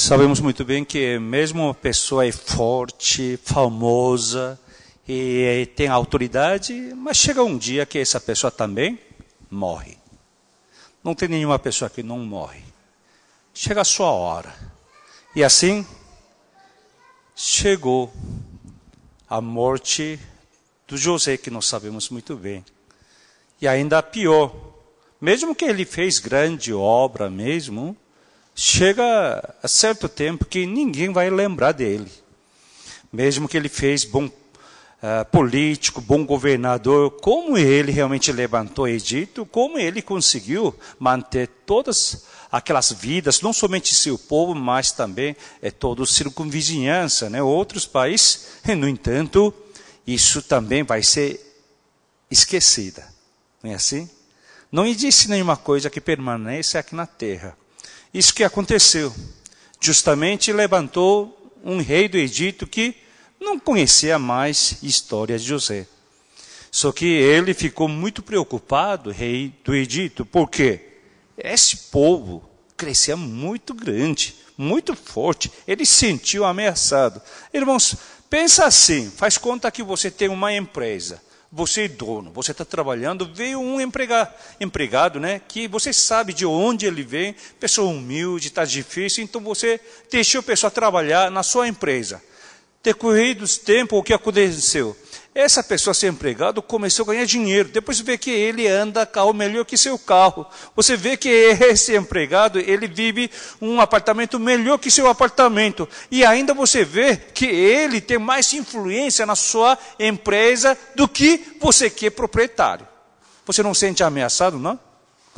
Sabemos muito bem que mesmo uma pessoa é forte, famosa e tem autoridade, mas chega um dia que essa pessoa também morre. Não tem nenhuma pessoa que não morre. Chega a sua hora. E assim, chegou a morte do José, que nós sabemos muito bem. E ainda pior, mesmo que ele fez grande obra mesmo, chega a certo tempo que ninguém vai lembrar dele. Mesmo que ele fez bom político, bom governador, como ele realmente levantou o Egito, como ele conseguiu manter todas aquelas vidas, não somente seu povo, mas também toda a circunvizinhança, né? Outros países. E, no entanto, isso também vai ser esquecida. Não é assim? Não existe nenhuma coisa que permaneça aqui na terra. Isso que aconteceu. Justamente levantou um rei do Egito que não conhecia mais a história de José. Só que ele ficou muito preocupado, rei do Egito, porque esse povo crescia muito grande, muito forte. Ele se sentiu ameaçado. Irmãos, pensa assim, faz conta que você tem uma empresa. Você é dono, você está trabalhando, veio um empregado, né, que você sabe de onde ele vem, pessoa humilde, está difícil, então você deixou a pessoa trabalhar na sua empresa. Decorrido os tempos, o que aconteceu? Essa pessoa, ser empregado, começou a ganhar dinheiro. Depois vê que ele anda carro melhor que seu carro. Você vê que esse empregado, ele vive um apartamento melhor que seu apartamento. E ainda você vê que ele tem mais influência na sua empresa do que você que é proprietário. Você não sente ameaçado, não?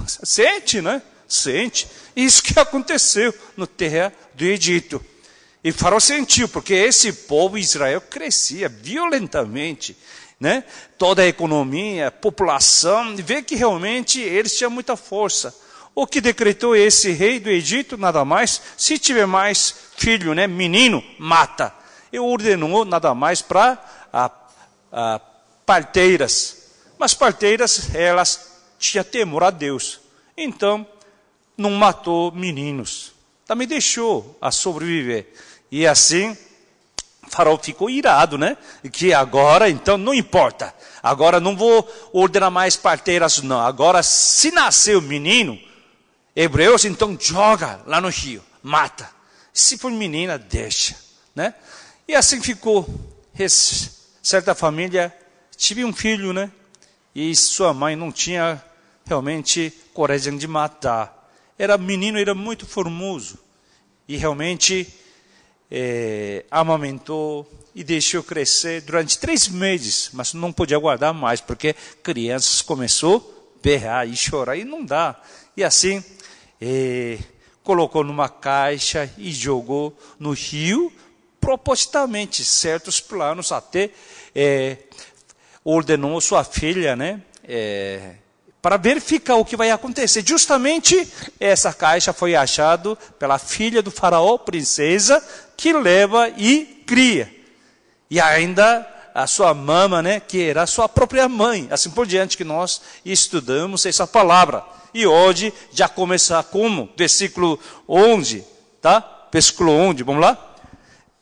Sente, né? Sente. Isso que aconteceu no terra do Egito. E Faraó sentiu, porque esse povo Israel crescia violentamente, né? Toda a economia, a população, vê que realmente eles tinham muita força. O que decretou esse rei do Egito, nada mais, se tiver mais filho, né, menino, mata. E ordenou nada mais para parteiras. Mas parteiras, elas tinham temor a Deus. Então, não matou meninos. Também deixou a sobreviver. E assim, Faraó ficou irado, né? Que agora, então, não importa. Agora não vou ordenar mais parteiras, não. Agora, se nasceu menino, hebreus, então joga lá no rio, mata. Se for menina, deixa, né? E assim ficou. Certa família, tive um filho, né? E sua mãe não tinha realmente coragem de matar. Menino, era muito formoso. E realmente amamentou e deixou crescer durante 3 meses, mas não podia guardar mais, porque crianças começou a berrar e chorar, e não dá. E assim, colocou numa caixa e jogou no rio, propositalmente, certos planos, até ordenou sua filha, né, para verificar o que vai acontecer. Justamente essa caixa foi achada pela filha do faraó, princesa, que leva e cria. E ainda a sua mama, né, que era a sua própria mãe. Assim por diante que nós estudamos essa palavra. E hoje já começa como? Versículo 11, tá? Versículo 11, vamos lá?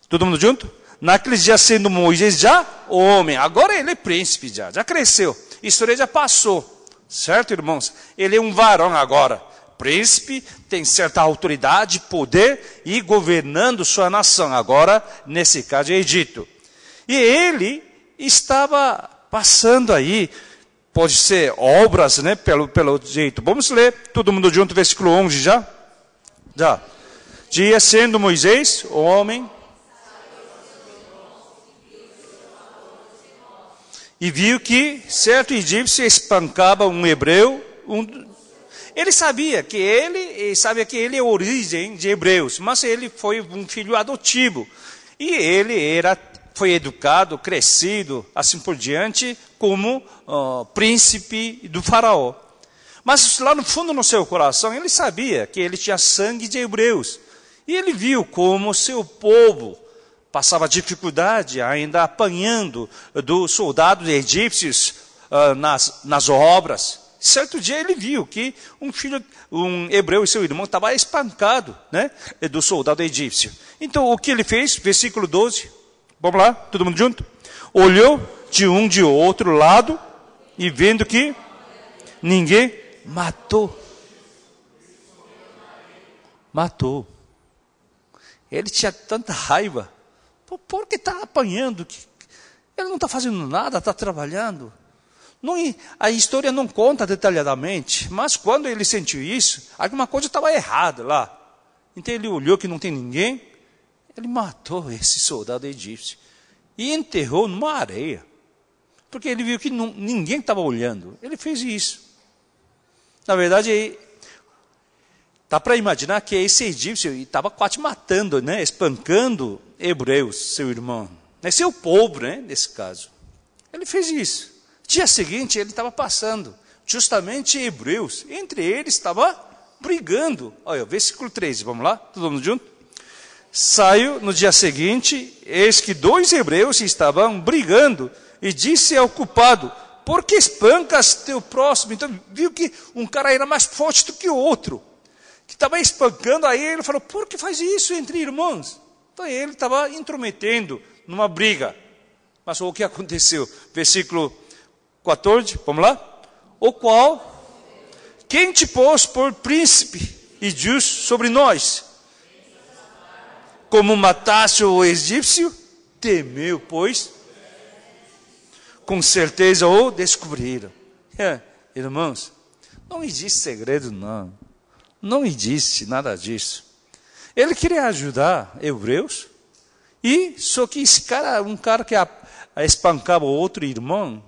Todo mundo junto? Naqueles dias, sendo Moisés já homem, agora ele é príncipe já cresceu. Isso já passou. Certo, irmãos? Ele é um varão agora. Príncipe, tem certa autoridade, poder e governando sua nação. Agora, nesse caso, é Egito. E ele estava passando aí, pode ser obras, né, pelo jeito. Vamos ler, todo mundo junto, versículo 11 já? Já. Dia sendo Moisés, o homem, e viu que certo egípcio espancava um hebreu. Ele sabia que ele é a origem de hebreus, mas ele foi um filho adotivo. E ele foi educado, crescido, assim por diante, como príncipe do faraó. Mas lá no fundo do seu coração, ele sabia que ele tinha sangue de hebreus. E ele viu como seu povo passava dificuldade, ainda apanhando dos soldados egípcios nas obras. Certo dia ele viu que um hebreu e seu irmão estava espancado, né, do soldado egípcio. Então o que ele fez? Versículo 12. Vamos lá, todo mundo junto? Olhou de um de outro lado e vendo que ninguém matou. Matou. Ele tinha tanta raiva. Por que está apanhando? Ele não está fazendo nada, está trabalhando. Não, a história não conta detalhadamente, mas quando ele sentiu isso, alguma coisa estava errada lá. Então ele olhou que não tem ninguém, ele matou esse soldado egípcio e enterrou numa areia. Porque ele viu que ninguém estava olhando. Ele fez isso. Na verdade, dá para imaginar que esse egípcio estava quase matando, né, espancando hebreus, seu irmão. Seu povo, né, nesse caso. Ele fez isso. Dia seguinte, ele estava passando, justamente hebreus, entre eles estava brigando. Olha, versículo 13, vamos lá, todo mundo junto? Saiu no dia seguinte, eis que 2 hebreus estavam brigando, e disse ao culpado, por que espancas teu próximo? Então, viu que um cara era mais forte do que o outro, que estava espancando, aí ele falou, por que faz isso entre irmãos? Então, ele estava intrometendo numa briga. Mas o que aconteceu? Versículo 14, vamos lá? O qual, quem te pôs por príncipe e justo sobre nós? Como mataste o egípcio, temeu, pois, com certeza o descobriram. Irmãos, não existe segredo, não. Não existe nada disso. Ele queria ajudar hebreus, só que esse cara, um cara que espancava outro irmão,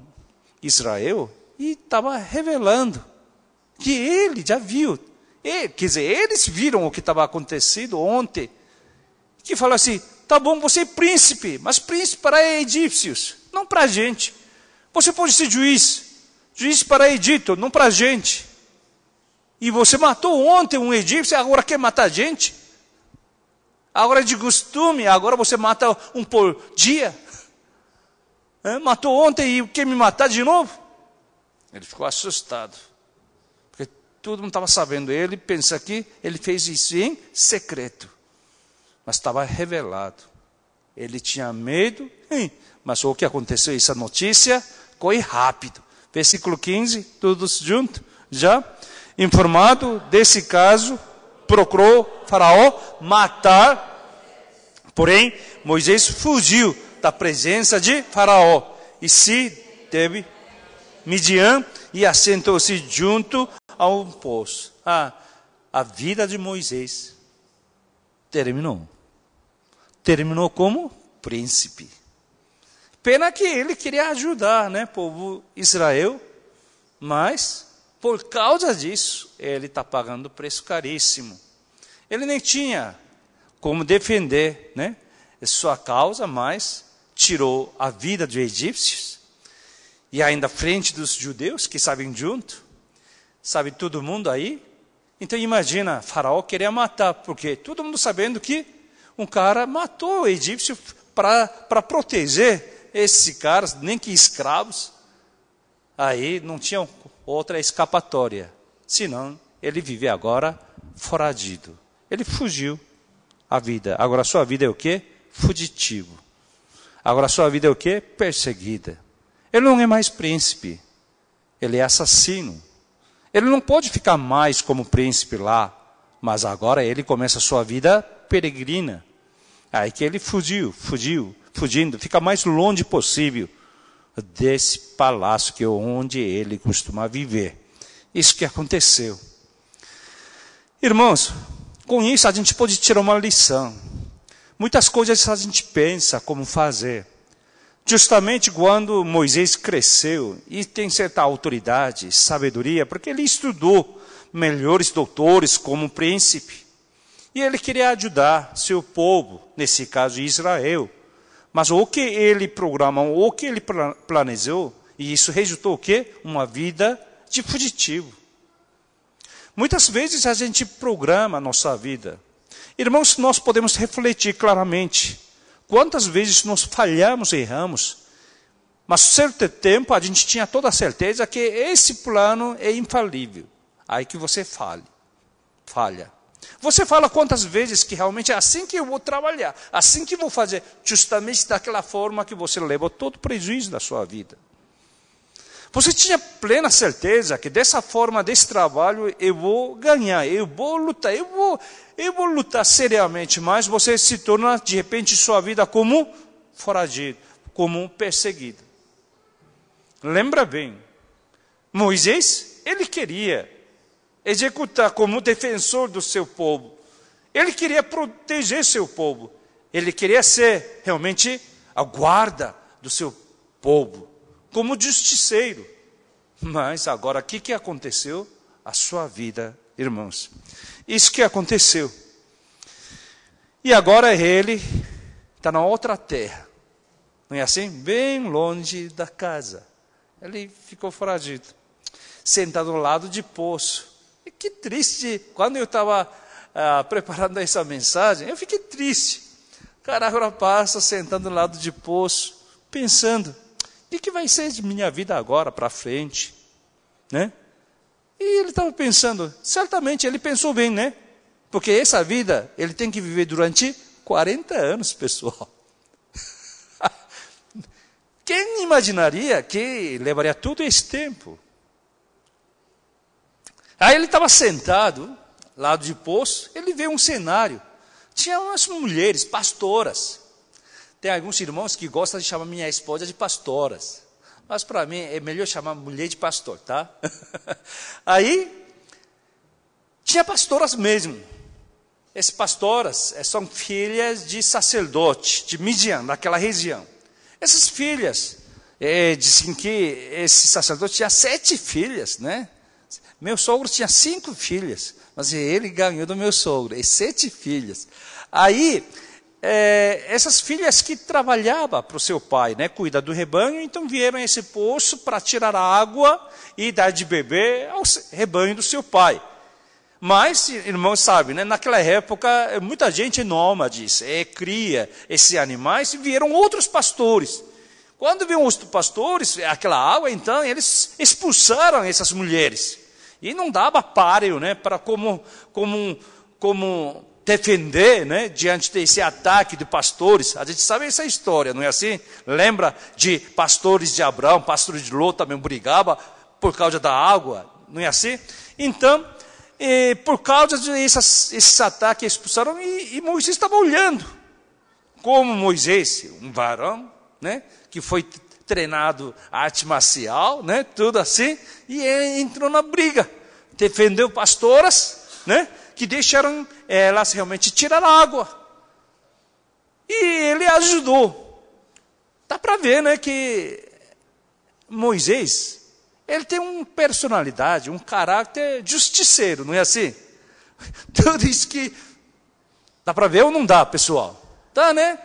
Israel, e estava revelando que ele já viu. Quer dizer, eles viram o que estava acontecendo ontem. Que falou assim, tá bom, você é príncipe, mas príncipe para egípcios, não para a gente. Você pode ser juiz para Egito, não para a gente. E você matou ontem um egípcio, agora quer matar a gente? Agora é de costume, agora você mata um por dia. Matou ontem e quer me matar de novo? Ele ficou assustado. Porque todo mundo estava sabendo. Ele pensa que ele fez isso em secreto. Mas estava revelado. Ele tinha medo. Mas o que aconteceu? Essa notícia foi rápido. Versículo 15, todos juntos. Já informado desse caso, procurou Faraó matar. Porém, Moisés fugiu da presença de Faraó, e se teve Midian, e assentou-se junto a um poço. A vida de Moisés terminou. Terminou como príncipe. Pena que ele queria ajudar, né, povo Israel, mas por causa disso, ele está pagando preço caríssimo. Ele nem tinha como defender, né, sua causa, mas tirou a vida dos egípcios, e ainda frente dos judeus, que sabem junto, sabe todo mundo aí. Então imagina, Faraó queria matar, porque todo mundo sabendo que um cara matou o egípcio para proteger esses caras, nem que escravos. Aí não tinha outra escapatória, senão ele vive agora foragido. Ele fugiu a vida. Agora a sua vida é o quê? Fugitivo. Agora a sua vida é o quê? Perseguida. Ele não é mais príncipe. Ele é assassino. Ele não pode ficar mais como príncipe lá. Mas agora ele começa a sua vida peregrina. Aí que ele fugindo. Fica mais longe possível desse palácio que é onde ele costuma viver. Isso que aconteceu. Irmãos, com isso a gente pode tirar uma lição. Muitas coisas a gente pensa como fazer. Justamente quando Moisés cresceu e tem certa autoridade, sabedoria, porque ele estudou melhores doutores como príncipe. E ele queria ajudar seu povo, nesse caso Israel. Mas o que ele programou, o que ele planejou, e isso resultou o quê? Uma vida de fugitivo. Muitas vezes a gente programa a nossa vida. Irmãos, nós podemos refletir claramente. Quantas vezes nós falhamos e erramos Mas certo tempo a gente tinha toda a certeza que esse plano é infalível. Aí que você falha. Você fala quantas vezes que realmente é assim que eu vou trabalhar, assim que eu vou fazer, justamente daquela forma que você leva todo o prejuízo da sua vida. Você tinha plena certeza que dessa forma, desse trabalho, eu vou ganhar, eu vou lutar, eu vou lutar seriamente, mas você se torna, de repente, sua vida como foragido, como perseguido. Lembra bem, Moisés, ele queria executar como defensor do seu povo. Ele queria proteger seu povo. Ele queria ser realmente a guarda do seu povo, como justiceiro. Mas agora, o que aconteceu? A sua vida, irmãos. Isso que aconteceu. E agora ele está na outra terra. Não é assim? Bem longe da casa. Ele ficou foragido, sentado ao lado de poço. E que triste. Quando eu estava preparando essa mensagem, eu fiquei triste. O cara agora passa sentado ao lado de poço, pensando, o que vai ser de minha vida agora para frente? Né? E ele estava pensando, certamente ele pensou bem, né? Porque essa vida ele tem que viver durante 40 anos, pessoal. Quem imaginaria que levaria todo esse tempo? Aí ele estava sentado, lado de poço, ele vê um cenário. Tinha umas mulheres, pastoras. Tem alguns irmãos que gostam de chamar minha esposa de pastoras. Mas para mim é melhor chamar mulher de pastor, tá? Aí, tinha pastoras mesmo. Essas pastoras são filhas de sacerdote, de Midian, daquela região. Essas filhas, dizem que esse sacerdote tinha 7 filhas, né? Meu sogro tinha 5 filhas, mas ele ganhou do meu sogro, 7 filhas. Aí, essas filhas que trabalhavam para o seu pai, né, cuidar do rebanho, então vieram a esse poço para tirar a água e dar de beber ao rebanho do seu pai. Mas, irmãos, sabem, né, naquela época, muita gente nômades, cria esses animais, e vieram outros pastores. Quando vieram os pastores, aquela água, então, eles expulsaram essas mulheres. E não dava páreo, né, para como defender, né, diante desse ataque de pastores. A gente sabe essa história, não é assim? Lembra de pastores de Abraão, pastores de Ló também brigavam por causa da água, não é assim? Então, por causa desses ataques expulsaram, e Moisés estava olhando. Como Moisés, um varão, né, que foi treinado arte marcial, né, tudo assim, e ele entrou na briga, defendeu pastoras, né, que deixaram elas realmente tirar a água. E ele ajudou. Dá para ver, né, que Moisés, ele tem uma personalidade, um caráter justiceiro, não é assim? Tudo isso que dá para ver ou não dá, pessoal? Tá, né?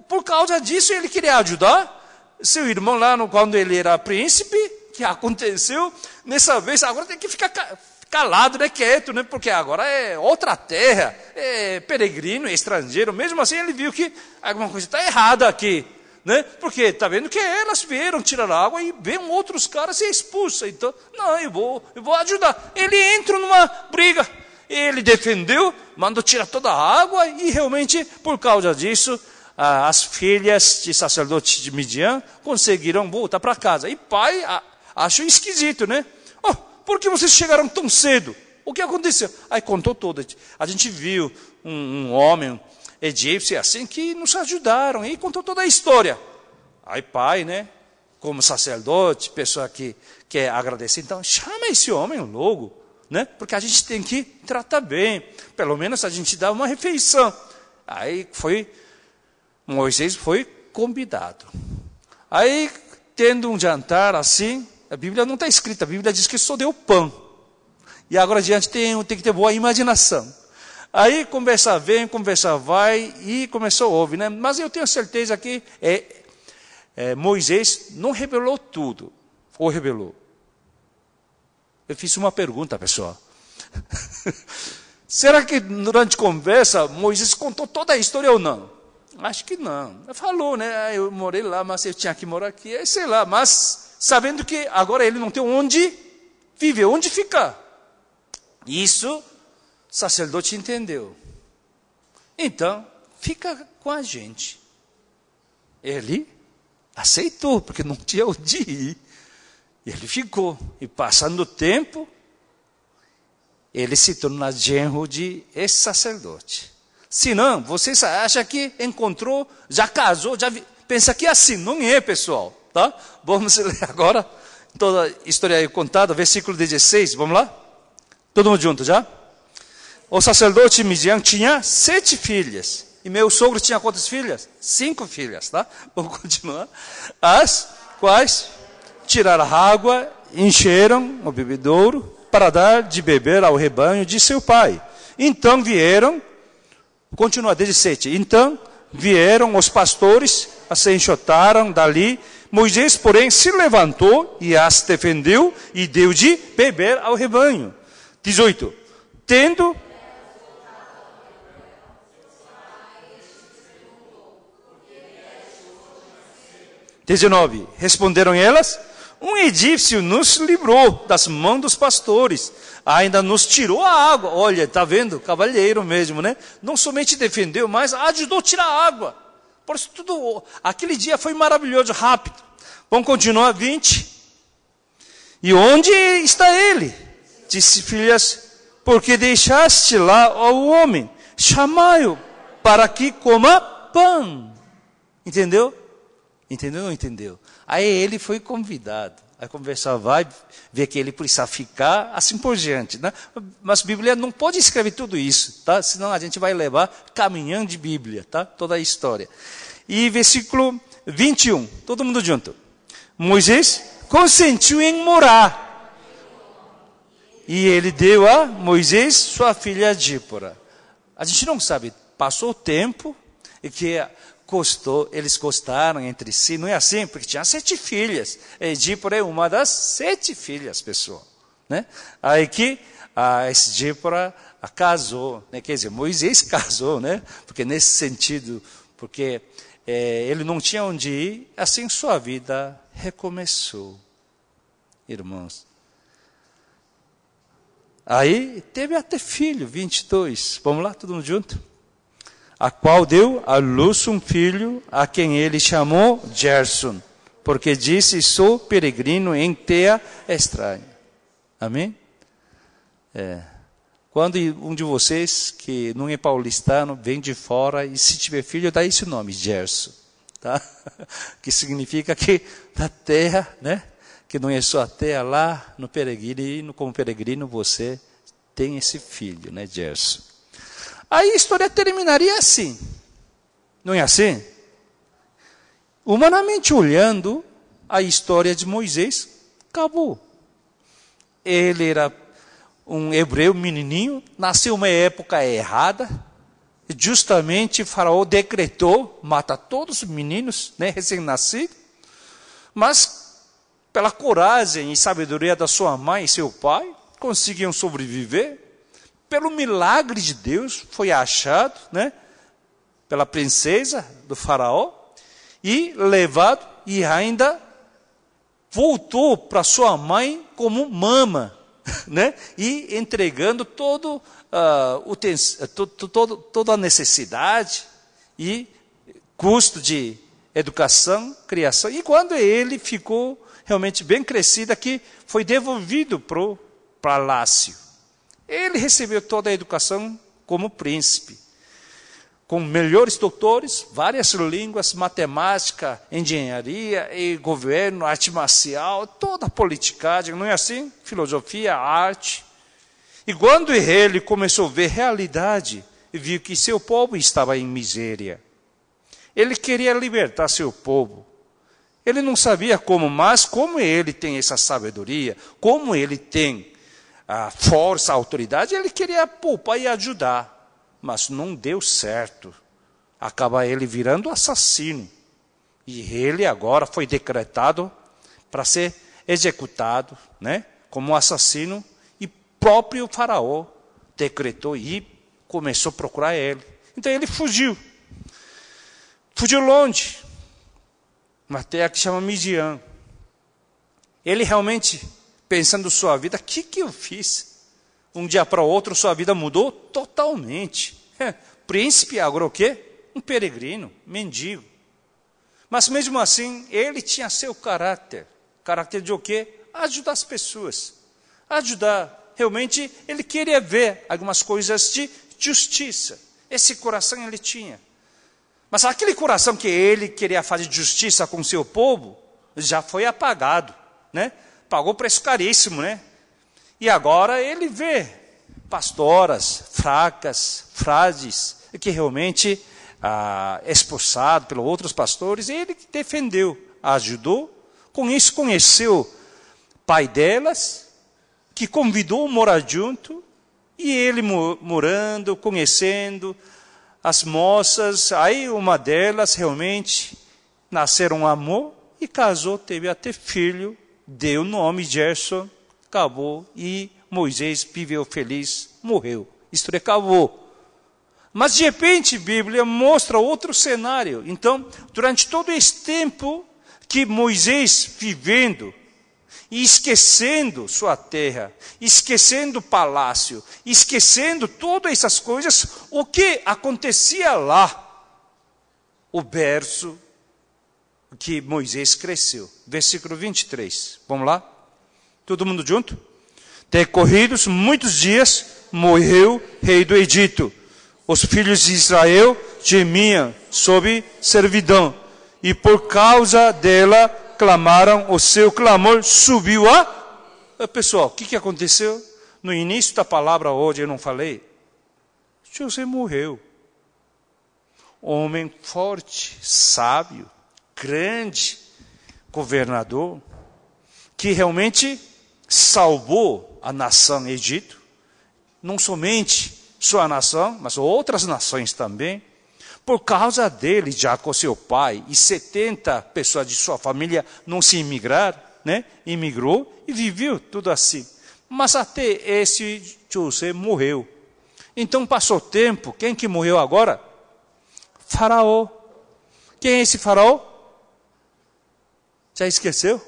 Por causa disso, ele queria ajudar seu irmão lá, quando ele era príncipe, que aconteceu, nessa vez, agora tem que ficar calado, né, quieto, né, porque agora é outra terra, é peregrino, é estrangeiro. Mesmo assim, ele viu que alguma coisa está errada aqui, né, porque está vendo que elas vieram tirar água e vêm outros caras e expulsam. Então, não, eu vou ajudar. Ele entra numa briga, ele defendeu, mandou tirar toda a água, e realmente, por causa disso, as filhas de sacerdotes de Midian conseguiram voltar para casa. E pai achou esquisito, né? Oh, por que vocês chegaram tão cedo? O que aconteceu? Aí contou tudo. A gente viu um homem egípcio assim que nos ajudaram. E contou toda a história. Aí pai, né, como sacerdote, pessoa que quer agradecer, então chama esse homem logo, né? Porque a gente tem que tratar bem. Pelo menos a gente dá uma refeição. Aí Moisés foi convidado. Aí, tendo um jantar assim, a Bíblia não está escrita, a Bíblia diz que só deu pão. E agora adiante tem que ter boa imaginação. Aí conversa vem, conversa vai, e começou a ouvir, né? Mas eu tenho certeza que Moisés não revelou tudo. Ou revelou? Eu fiz uma pergunta, pessoal. Será que durante a conversa Moisés contou toda a história ou não? Acho que não. Ele falou, né? Eu morei lá, mas eu tinha que morar aqui. Aí, sei lá, mas sabendo que agora ele não tem onde viver, onde ficar. Isso o sacerdote entendeu. Então, fica com a gente. Ele aceitou, porque não tinha onde ir. Ele ficou. E passando o tempo, ele se torna genro de esse sacerdote. Se não, você acha que encontrou, já casou, pensa que é assim. Não é, pessoal. Tá? Vamos ler agora toda a história aí contada, versículo 16. Vamos lá? Todo mundo junto já? O sacerdote Midian tinha 7 filhas. E meu sogro tinha quantas filhas? 5 filhas, tá? Vamos continuar. As quais tiraram a água, encheram o bebedouro para dar de beber ao rebanho de seu pai. Então vieram, continua 17. Então vieram os pastores, se enxotaram dali. Moisés, porém, se levantou e as defendeu e deu de beber ao rebanho. 18. Tendo 19. Responderam elas: um egípcio nos livrou das mãos dos pastores, ainda nos tirou a água. Olha, está vendo? Cavalheiro mesmo, né? Não somente defendeu, mas ajudou a tirar a água. Por isso tudo, aquele dia foi maravilhoso, rápido. Vamos continuar, 20. E onde está ele? Disse filhas: porque deixaste lá ao homem, chamai-o para que coma pão. Entendeu? Entendeu ou não entendeu? Aí ele foi convidado. A conversar vai ver que ele precisa ficar, assim por diante. Né? Mas a Bíblia não pode escrever tudo isso, tá? Senão a gente vai levar caminhando de Bíblia, tá? Toda a história. E versículo 21, todo mundo junto. Moisés consentiu em morar. E ele deu a Moisés sua filha Dípora. A gente não sabe, passou o tempo e que eles gostaram entre si, não é assim? Porque tinha 7 filhas. E Dípora é uma das 7 filhas, pessoal. Né? Aí que esse Dípora casou, né? Quer dizer, Moisés casou, né? Porque nesse sentido, porque ele não tinha onde ir, assim sua vida recomeçou. Irmãos. Aí teve até filho, 22. Vamos lá, todo mundo junto? A qual deu à luz um filho, a quem ele chamou Gerson, porque disse: sou peregrino em terra estranha. Amém? Quando um de vocês, que não é paulistano, vem de fora, e se tiver filho, dá esse nome, Gerson. Tá? Que significa que na terra, né? Que não é só a terra, lá no peregrino, como peregrino, você tem esse filho, né, Gerson. Aí a história terminaria assim. Não é assim? Humanamente olhando, a história de Moisés acabou. Ele era um hebreu menininho, nasceu uma época errada. Justamente Faraó decretou matar todos os meninos, né, recém-nascidos. Mas, pela coragem e sabedoria da sua mãe e seu pai, conseguiam sobreviver. Pelo milagre de Deus, foi achado, né, pela princesa do faraó, e levado, e ainda voltou para sua mãe como mama, né, e entregando toda a necessidade e custo de educação, criação. E quando ele ficou realmente bem crescido, aqui foi devolvido para o palácio. Ele recebeu toda a educação como príncipe, com melhores doutores, várias línguas, matemática, engenharia e governo, arte marcial, toda a politicagem, não é assim? Filosofia, arte. E quando ele começou a ver realidade, viu que seu povo estava em miséria. Ele queria libertar seu povo. Ele não sabia como, mas como ele tem essa sabedoria, como ele tem a força, a autoridade, ele queria poupar e ajudar, mas não deu certo. Acaba ele virando assassino. E ele agora foi decretado para ser executado, né, como assassino, e próprio faraó decretou e começou a procurar ele. Então ele fugiu. fugiu longe, uma terra que chama Midian. Ele realmente, pensando sua vida, o que eu fiz? Um dia para o outro, sua vida mudou totalmente. Príncipe, agora o quê? Um peregrino, mendigo. Mas mesmo assim, ele tinha seu caráter. Caráter de o quê? Ajudar as pessoas. Ajudar. Realmente, ele queria ver algumas coisas de justiça. Esse coração ele tinha. Mas aquele coração que ele queria fazer justiça com seu povo, já foi apagado, né? Pagou preço caríssimo, né? E agora ele vê pastoras fracas, frágeis, que realmente expulsado pelos outros pastores, ele defendeu, ajudou. Com isso conheceu o pai delas, que convidou a morar junto, e ele morando, conhecendo as moças. Aí uma delas realmente nasceram um amor e casou, teve até filho, deu o nome Gerson, acabou, e Moisés viveu feliz, morreu. Isto acabou. Mas de repente a Bíblia mostra outro cenário. Então, durante todo esse tempo que Moisés vivendo, e esquecendo sua terra, esquecendo o palácio, esquecendo todas essas coisas, o que acontecia lá? O berço que Moisés cresceu. Versículo 23. Vamos lá? Todo mundo junto? Decorridos muitos dias, morreu rei do Egito. Os filhos de Israel gemiam sob servidão, e por causa dela clamaram, o seu clamor subiu a... Pessoal, o que aconteceu? No início da palavra hoje eu não falei. José morreu. Homem forte, sábio, grande, governador, que realmente salvou a nação Egito, não somente sua nação, mas outras nações também. Por causa dele, Jacó, seu pai, e 70 pessoas de sua família não se imigraram, né? Imigrou e viveu tudo assim. Mas até esse José morreu. Então passou tempo, quem que morreu agora? Faraó. Quem é esse faraó? Já esqueceu?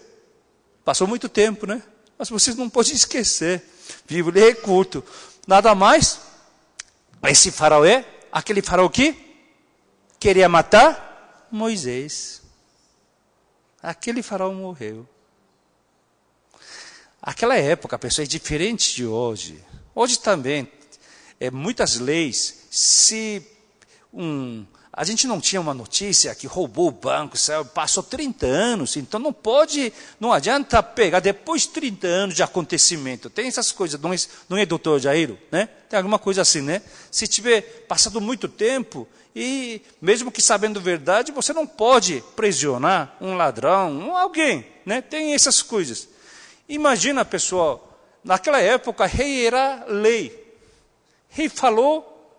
Passou muito tempo, né? Mas vocês não podem esquecer. Vivo lhe recurto. Nada mais. Esse faraó é aquele faraó que queria matar Moisés. Aquele faraó morreu. Aquela época, pessoal, é diferente de hoje. Hoje também, muitas leis, a gente não tinha uma notícia que roubou o banco, passou 30 anos, então não adianta pegar depois de 30 anos de acontecimento. Tem essas coisas, não é doutor Jairo, né? Tem alguma coisa assim, né? Se tiver passado muito tempo, e mesmo que sabendo a verdade, você não pode prisionar um ladrão, alguém, né? Tem essas coisas. Imagina, pessoal, naquela época, rei era lei. Rei falou,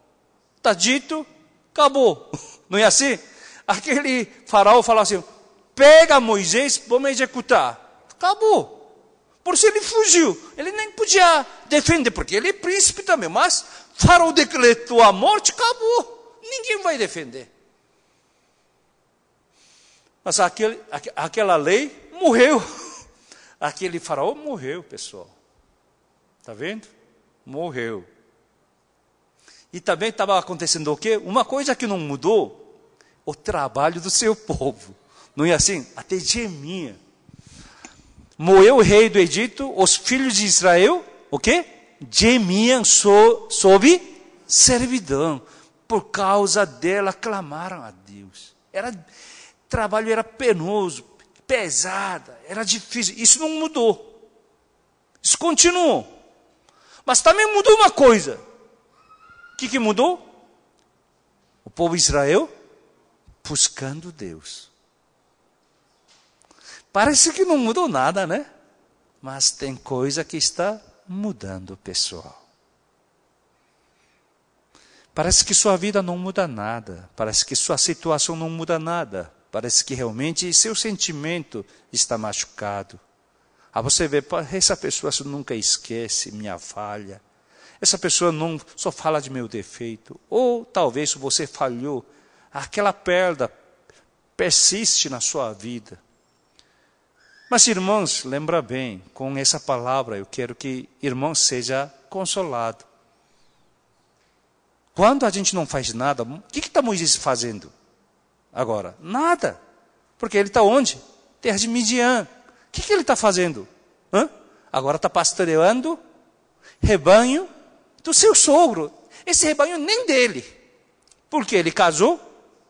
está dito, acabou. Não é assim? Aquele faraó falou assim, pega Moisés, vamos executar. Acabou. Por isso ele fugiu. Ele nem podia defender, porque ele é príncipe também. Mas faraó decretou a morte, acabou. Ninguém vai defender. Mas aquela lei morreu. Aquele faraó morreu, pessoal. Está vendo? Morreu. E também estava acontecendo o quê? Uma coisa que não mudou, o trabalho do seu povo. Não é assim? Até gemia. Morreu o rei do Egito, os filhos de Israel, o quê? Gemiam sob servidão. Por causa dela, clamaram a Deus. Trabalho era penoso, pesado, era difícil. Isso não mudou. Isso continuou. Mas também mudou uma coisa. O que mudou? O povo de Israel buscando Deus. Parece que não mudou nada, né? Mas tem coisa que está mudando, pessoal. Parece que sua vida não muda nada. Parece que sua situação não muda nada. Parece que realmente seu sentimento está machucado. Você vê, essa pessoa nunca esquece minha falha. Essa pessoa não só fala de meu defeito. Ou talvez você falhou. Aquela perda persiste na sua vida. Mas, irmãos, lembra bem, com essa palavra eu quero que irmãos seja consolado. Quando a gente não faz nada, o que está Moisés fazendo agora? Nada. Porque ele está onde? Terra de Midian. O que ele está fazendo? Agora está pastoreando rebanho do seu sogro. Esse rebanho nem dele. Porque ele casou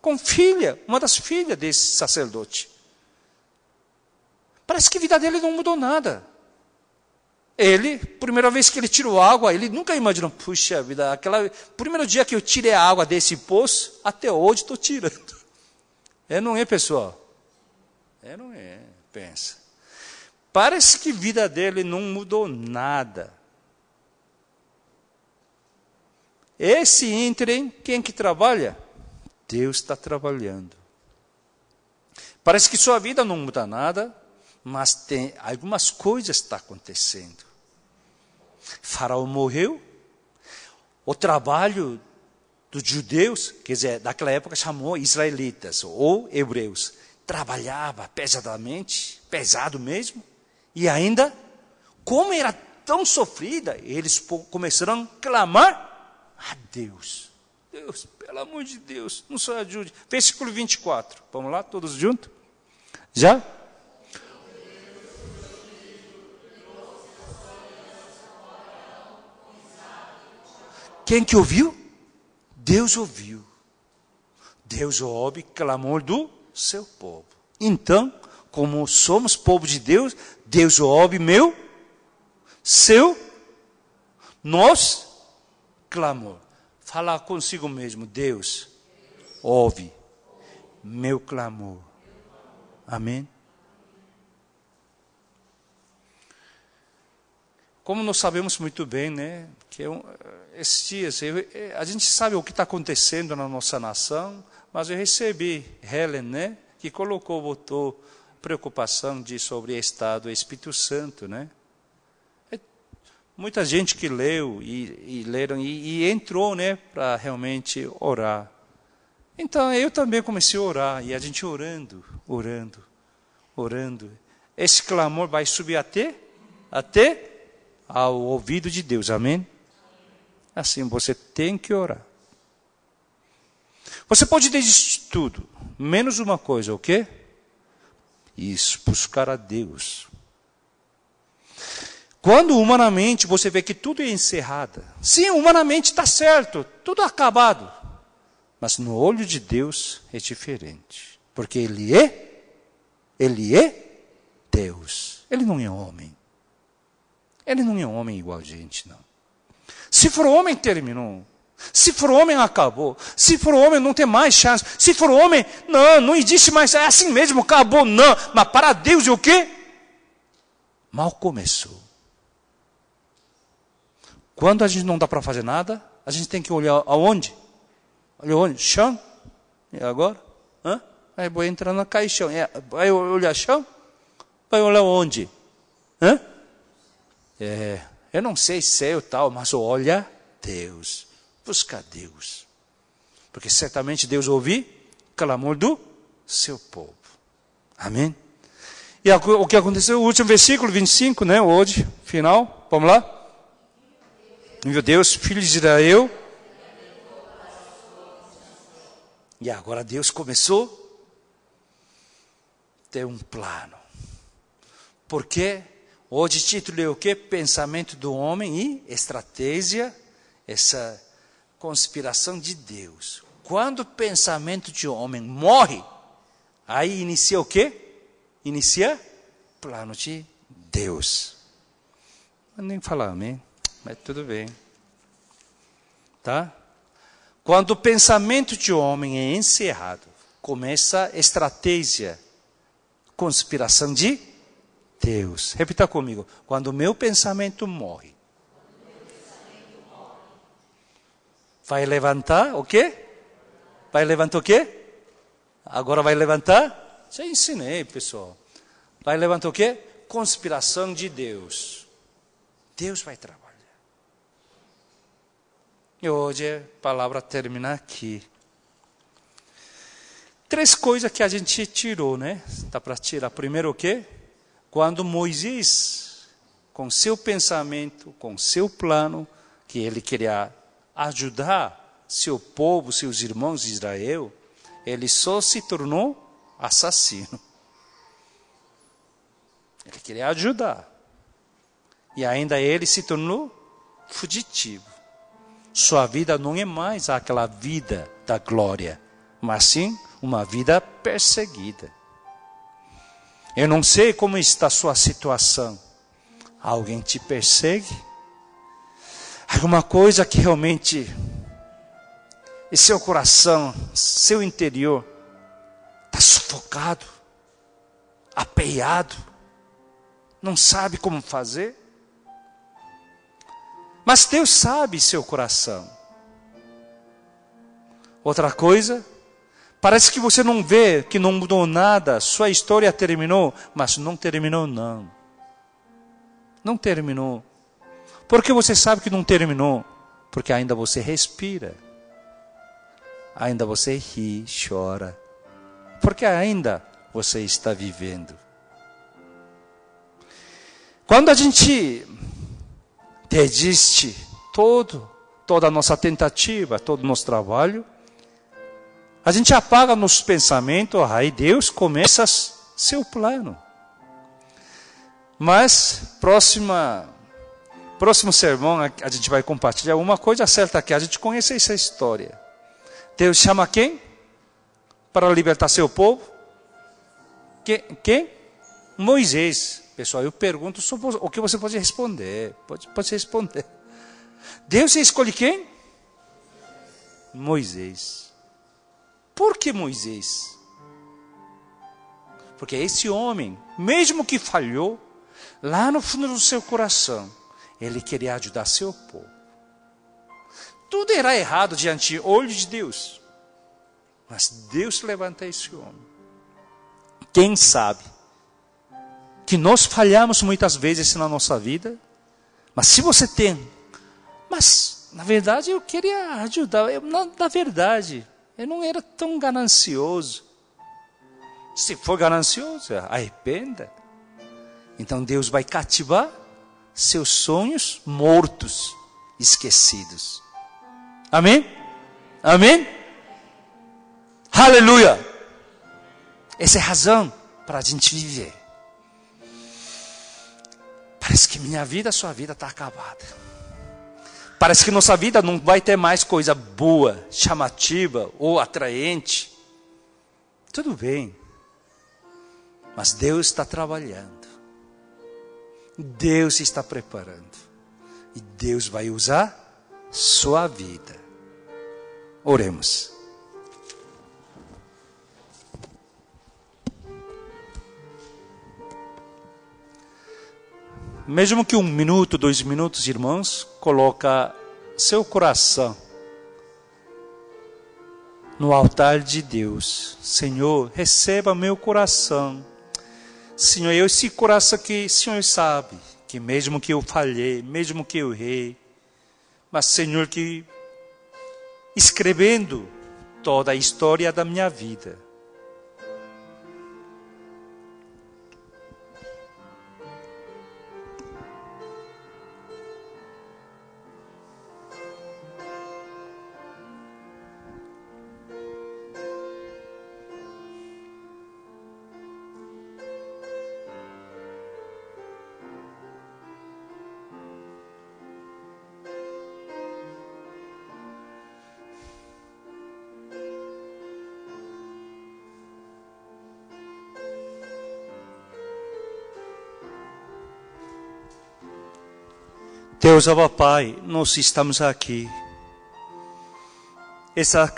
com filha, uma das filhas desse sacerdote. Parece que a vida dele não mudou nada. Ele, primeira vez que ele tirou água, ele nunca imaginou, puxa vida, primeiro dia que eu tirei a água desse poço, até hoje estou tirando. Não é, pessoal? Não é, pensa. Parece que a vida dele não mudou nada. Esse ínterim, quem que trabalha? Deus está trabalhando. Parece que sua vida não muda nada, mas tem algumas coisas que estão acontecendo. Faraó morreu, o trabalho dos judeus, quer dizer, naquela época chamou israelitas ou hebreus, trabalhava pesadamente, pesado mesmo, e ainda, como era tão sofrida, eles começaram a clamar a Deus. Deus, pelo amor de Deus, nos ajude. Versículo 24, vamos lá, todos juntos? Já? Quem que ouviu? Deus ouviu. Deus ouve o clamor do seu povo. Então, como somos povo de Deus, Deus ouve nosso clamor. Fala consigo mesmo, Deus ouve meu clamor. Amém? Como nós sabemos muito bem, né, que esses dias, a gente sabe o que está acontecendo na nossa nação, mas eu recebi Helen, né, que botou preocupação sobre o Estado do Espírito Santo, né? Muita gente que leu e leram e entrou, né, para realmente orar. Então eu também comecei a orar e a gente orando. Esse clamor vai subir até ao ouvido de Deus, amém? Assim, você tem que orar. Você pode desistir de tudo, menos uma coisa, o quê? Isso, buscar a Deus. Quando humanamente você vê que tudo é encerrado, sim, humanamente está certo, tudo acabado, mas no olho de Deus é diferente, porque Ele é Deus, Ele não é homem. Ele não é homem igual a gente, não. Se for homem, terminou. Se for homem, acabou. Se for homem, não tem mais chance. Se for homem, não existe mais. É assim mesmo, acabou, não. Mas para Deus é o quê? Mal começou. Quando a gente não dá para fazer nada, a gente tem que olhar aonde? Olha onde? Chão? E agora? Aí vou entrar na caixão. Vai olhar chão? Vai olhar onde? Eu não sei se é o tal, mas olha Deus. Busca Deus. Porque certamente Deus ouviu o clamor do seu povo. Amém? E o que aconteceu? O último versículo, 25, né? Hoje, final. Vamos lá? Meu Deus, filho de Israel. E agora Deus começou a ter um plano. Porque hoje o título é o quê? Pensamento do homem e estratégia, essa conspiração de Deus. Quando o pensamento de homem morre, aí inicia o quê? Inicia o plano de Deus. Não nem falar amém, mas tudo bem. Tá? Quando o pensamento de homem é encerrado, começa a estratégia, conspiração de Deus. Repita comigo. Quando o meu pensamento morre, vai levantar o quê? Vai levantar o quê? Agora vai levantar? Já ensinei, pessoal. Vai levantar o quê? Conspiração de Deus. Deus vai trabalhar. E hoje a palavra termina aqui. 3 coisas que a gente tirou, né? Dá para tirar. Primeiro o quê? Quando Moisés, com seu pensamento, com seu plano, que ele queria ajudar seu povo, seus irmãos de Israel, ele só se tornou assassino. Ele queria ajudar. E ainda ele se tornou fugitivo. Sua vida não é mais aquela vida da glória, mas sim uma vida perseguida. Eu não sei como está a sua situação. Alguém te persegue? Alguma coisa que realmente em seu coração, seu interior, está sufocado, apeado, não sabe como fazer? Mas Deus sabe seu coração. Outra coisa, parece que você não vê, que não mudou nada, sua história terminou, mas não terminou não. Não terminou. Por que você sabe que não terminou? Porque ainda você respira. Ainda você ri, chora. Porque ainda você está vivendo. Quando a gente desiste toda a nossa tentativa, todo o nosso trabalho, a gente apaga nossos pensamentos, aí Deus começa seu plano. Mas, próximo sermão, a gente vai compartilhar uma coisa certa aqui, a gente conhece essa história. Deus chama quem? Para libertar seu povo? Quem? Moisés. Pessoal, eu pergunto o que você pode responder. Pode responder. Deus escolhe quem? Moisés. Por que Moisés? Porque esse homem, mesmo que falhou, lá no fundo do seu coração, ele queria ajudar seu povo. Tudo era errado diante do olho de Deus. Mas Deus levanta esse homem. Quem sabe que nós falhamos muitas vezes na nossa vida, mas se você tem, mas na verdade eu queria ajudar, na verdade eu não era tão ganancioso. Se for ganancioso, arrependa. Então Deus vai cativar seus sonhos mortos, esquecidos. Amém? Amém? Aleluia! Essa é a razão para a gente viver. Parece que minha vida, sua vida está acabada. Parece que nossa vida não vai ter mais coisa boa, chamativa ou atraente. Tudo bem. Mas Deus está trabalhando. Deus está preparando. E Deus vai usar sua vida. Oremos. Mesmo que 1 minuto, 2 minutos, irmãos, coloca seu coração no altar de Deus. Senhor, receba meu coração. Senhor, esse coração que o Senhor sabe, que mesmo que eu falhei, mesmo que eu errei, mas Senhor, que escrevendo toda a história da minha vida, Deus, Abba Pai, nós estamos aqui. Essa